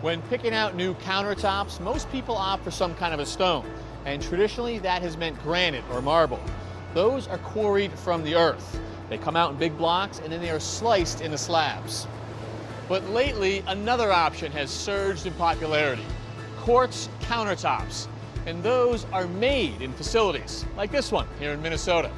When picking out new countertops, most people opt for some kind of a stone, and traditionally that has meant granite or marble. Those are quarried from the earth. They come out in big blocks and then they are sliced into slabs. But lately, another option has surged in popularity: quartz countertops. And those are made in facilities like this one here in Minnesota.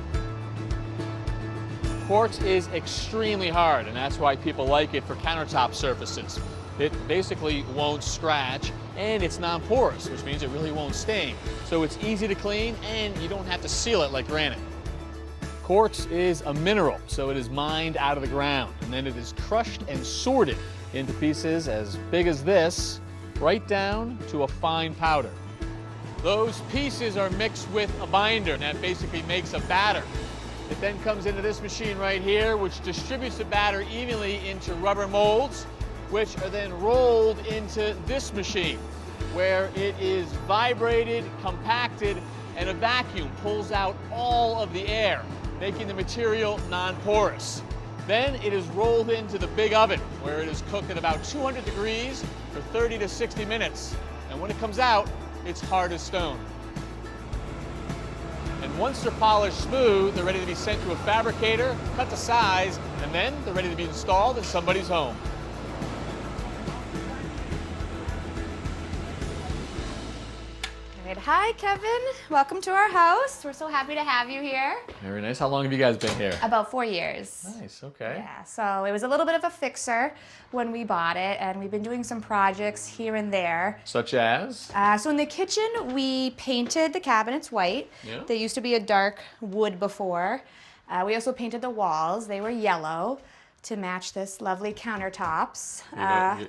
Quartz is extremely hard, and that's why people like it for countertop surfaces. It basically won't scratch, and it's non-porous, which means it really won't stain. So it's easy to clean, and you don't have to seal it like granite. Quartz is a mineral, so it is mined out of the ground, and then it is crushed and sorted into pieces as big as this, right down to a fine powder. Those pieces are mixed with a binder, and that basically makes a batter. It then comes into this machine right here, which distributes the batter evenly into rubber molds, which are then rolled into this machine, where it is vibrated, compacted, and a vacuum pulls out all of the air, making the material non-porous. Then it is rolled into the big oven, where it is cooked at about 200 degrees for 30 to 60 minutes. And when it comes out, it's hard as stone. And once they're polished smooth, they're ready to be sent to a fabricator, cut to size, and then they're ready to be installed in somebody's home. Hi, Kevin. Welcome to our house. We're so happy to have you here. Very nice. How long have you guys been here? About 4 years. Nice, okay. Yeah, so it was a little bit of a fixer when we bought it, and we've been doing some projects here and there. Such as? So in the kitchen, we painted the cabinets white. Yeah. They used to be a dark wood before. We also painted the walls. They were yellow to match this lovely countertops.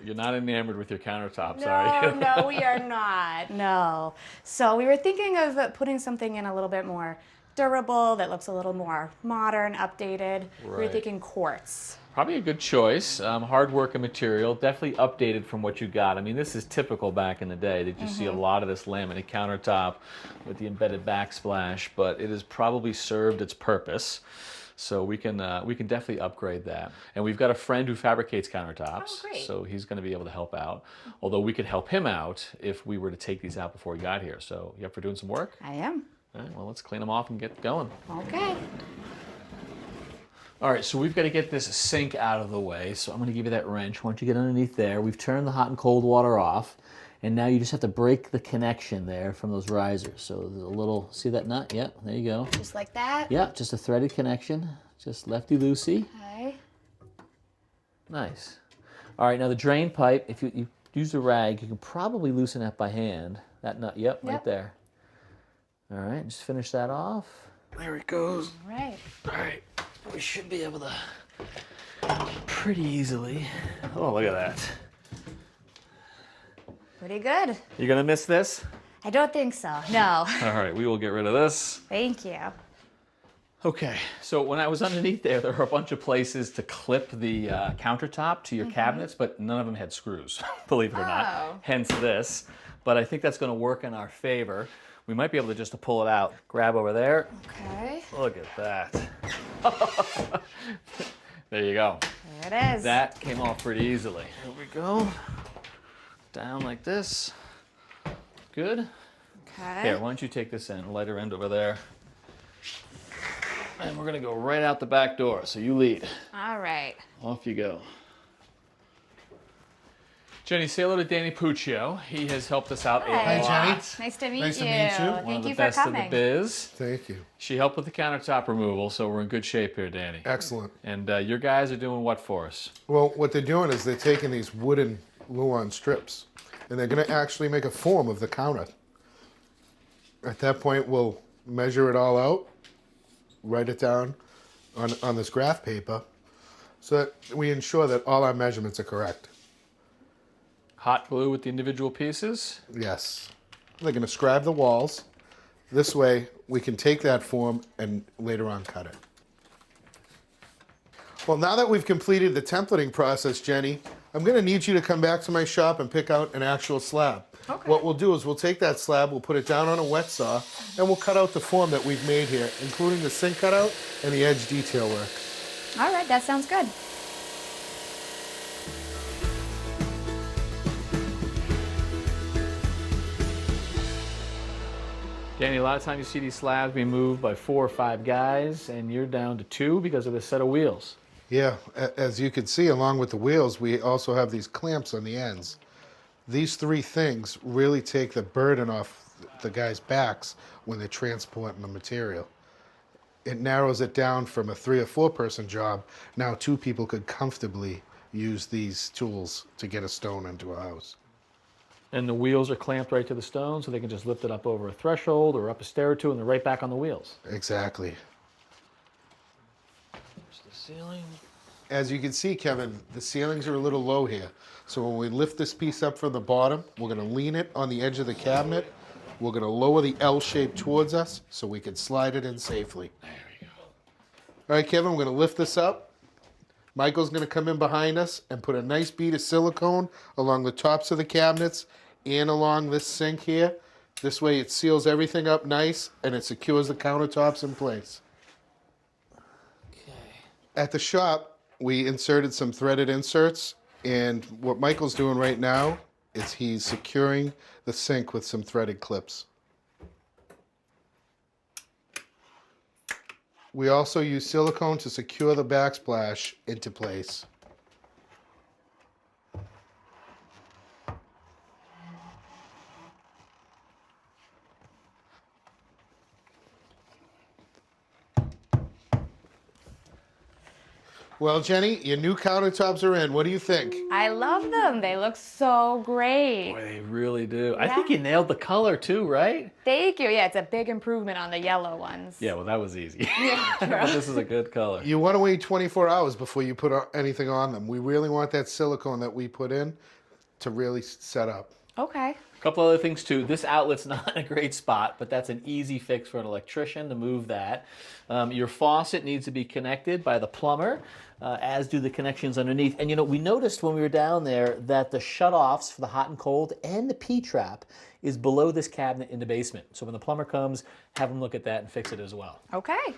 You're not enamored with your countertops, are you? No, we are not. No. So we were thinking of putting something in a little bit more durable, that looks a little more modern, updated. We were thinking quartz. Probably a good choice. Hard working material, definitely updated from what you got. I mean, this is typical back in the day that you see a lot of this laminate countertop with the embedded backsplash, but it has probably served its purpose. So we can definitely upgrade that. And we've got a friend who fabricates countertops, oh, great. So he's going to be able to help out. Although we could help him out if we were to take these out before he got here. So you up for doing some work? I am. All right, well, let's clean them off and get going. Okay. All right, so we've got to get this sink out of the way. So I'm going to give you that wrench. Why don't you get underneath there? We've turned the hot and cold water off. And now you just have to break the connection there from those risers. So there's a little, see that nut? Yep, there you go. Just like that? Yeah, just a threaded connection. Just lefty-loosey. Okay. Nice. All right, now the drain pipe, if you use a rag, you can probably loosen that by hand. That nut, yep, right there. All right, just finish that off. There it goes. All right. All right, we should be able to pretty easily. Oh, look at that. Pretty good. You gonna miss this? I don't think so, no. All right, we will get rid of this. Thank you. Okay, so when I was underneath there were a bunch of places to clip the countertop to your cabinets, but none of them had screws, believe it or not. Hence this. But I think that's gonna work in our favor. We might be able to just pull it out. Grab over there. Okay. Look at that. There you go. There it is. That came off pretty easily. Here we go. Down like this. Good. Okay. Here, why don't you take this end, lighter end over there. And we're gonna go right out the back door, so you lead. All right. Off you go. Jenny, say hello to Danny Puccio. He has helped us out a lot. Hi, Jenny. Nice to meet Nice you. to meet you. One Thank of the you for best in coming. the biz. Thank you. She helped with the countertop removal, so we're in good shape here, Danny. Excellent. And your guys are doing what for us? Well, what they're doing is they're taking these wooden Luan strips, and they're going to actually make a form of the counter. At that point, we'll measure it all out, write it down on this graph paper, so that we ensure that all our measurements are correct. Hot glue with the individual pieces? Yes. They're going to scribe the walls. This way, we can take that form and later on cut it. Well, now that we've completed the templating process, Jenny, I'm going to need you to come back to my shop and pick out an actual slab. Okay. What we'll do is we'll take that slab, we'll put it down on a wet saw, and we'll cut out the form that we've made here, including the sink cutout and the edge detail work. All right, that sounds good. Danny, a lot of times you see these slabs being moved by 4 or 5 guys, and you're down to 2 because of this set of wheels. Yeah, as you can see, along with the wheels, we also have these clamps on the ends. These 3 things really take the burden off the guys' backs when they're transporting the material. It narrows it down from a 3 or 4 person job. Now 2 people could comfortably use these tools to get a stone into a house. And the wheels are clamped right to the stone, so they can just lift it up over a threshold or up a stair or 2, and they're right back on the wheels. Exactly. There's the ceiling. As you can see, Kevin, the ceilings are a little low here. So when we lift this piece up from the bottom, we're going to lean it on the edge of the cabinet. We're going to lower the L shape towards us so we can slide it in safely. There we go. All right, Kevin, we're going to lift this up. Michael's going to come in behind us and put a nice bead of silicone along the tops of the cabinets and along this sink here. This way it seals everything up nice and it secures the countertops in place. Okay. At the shop, we inserted some threaded inserts, and what Michael's doing right now is he's securing the sink with some threaded clips. We also use silicone to secure the backsplash into place. Well, Jenny, your new countertops are in. What do you think? I love them. They look so great. Boy, they really do. I Yeah. think you nailed the color too, right? Thank you. Yeah, it's a big improvement on the yellow ones. Yeah, well, that was easy. Yeah, But this is a good color. You want to wait 24 hours before you put anything on them. We really want that silicone that we put in to really set up. Okay. A couple other things too. This outlet's not in a great spot, but that's an easy fix for an electrician to move that. Your faucet needs to be connected by the plumber, as do the connections underneath. And you know, we noticed when we were down there that the shutoffs for the hot and cold and the P-trap is below this cabinet in the basement. So when the plumber comes, have him look at that and fix it as well. Okay.